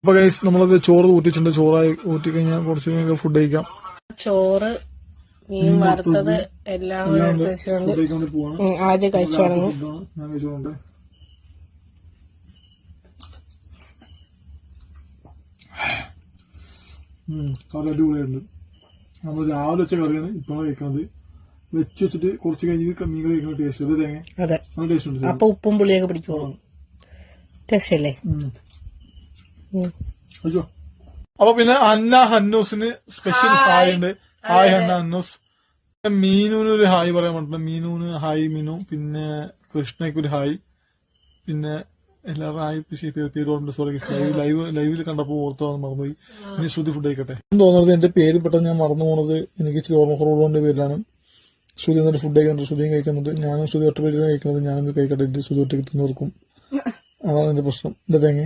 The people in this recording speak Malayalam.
അപ്പൊ ഗൈസ് നമ്മളത് ചോറ് ഊറ്റിച്ചിട്ടുണ്ട്. ചോറായി ഊറ്റി കഴിഞ്ഞാൽ കുറച്ച് കഴിഞ്ഞാൽ ഫുഡ് കഴിക്കാം. ചോറ്, മീൻ വറുത്തത് എല്ലാം കൂടെ എടുത്ത് വെച്ചുകൊണ്ട് ആദ്യം കഴിച്ചു തുടങ്ങും. ഞാൻ കഴിച്ചോണ്ട് കറി അടിപൊളിയായിട്ടുണ്ട്. നമ്മൾ രാവിലെ വെച്ച കറിയാണ് ഇപ്പോഴാണ് കഴിക്കുന്നത്. വെച്ച് വെച്ചിട്ട് കുറച്ച് കഴിഞ്ഞ് മീൻ കഴിക്കുന്ന ടേസ്റ്റ് അത് തേങ്ങ അതെ ടേസ്റ്റ് ഉണ്ട്. അപ്പൊ ഉപ്പും പുളിയൊക്കെ പിടിക്കുമോ? ടേസ്റ്റ് അല്ലേ? അപ്പൊ പിന്നെ അന്ന ഹന്നൂസിന് സ്പെഷ്യൽ ഹായ് ഉണ്ട്. ഹായ് അന്ന ഹന്നൂസ്. മീനൂന് ഒരു ഹായ് പറയാൻ പറ്റുന്നത്. മീനൂന് ഹായ് മീനു. പിന്നെ കൃഷ്ണയ്ക്ക് ഒരു ഹായ്. പിന്നെ എല്ലാവരും ഹായ് പേരുണ്ട്. സോറി ലൈവിൽ കണ്ടപ്പോ ഓർത്താന്ന് മറന്നുപോയി. ഇനി ശ്രുതി ഫുഡ് കഴിക്കട്ടെ. തോന്നുന്നത് എന്റെ പേര് പെട്ടെന്ന് ഞാൻ മറന്നു പോണത് എനിക്ക് ഇച്ചിരി ഓർമ്മക്കുറവുള്ളതിന്റെ പേരിലാണ്. ശ്രുതി എന്നിട്ട് ഫുഡ് കഴിക്കുന്നുണ്ട്. ശ്രുതിയും കഴിക്കുന്നുണ്ട്. ഞാനും ശ്രുതി ഒറ്റ പേര് കഴിക്കുന്നത്. ഞാനും കഴിക്കട്ടെ. ശ്രുതി ഒറ്റയ്ക്ക് തിന്നോർക്കും. അതാണ് എന്റെ പ്രശ്നം. എന്താ തേങ്ങ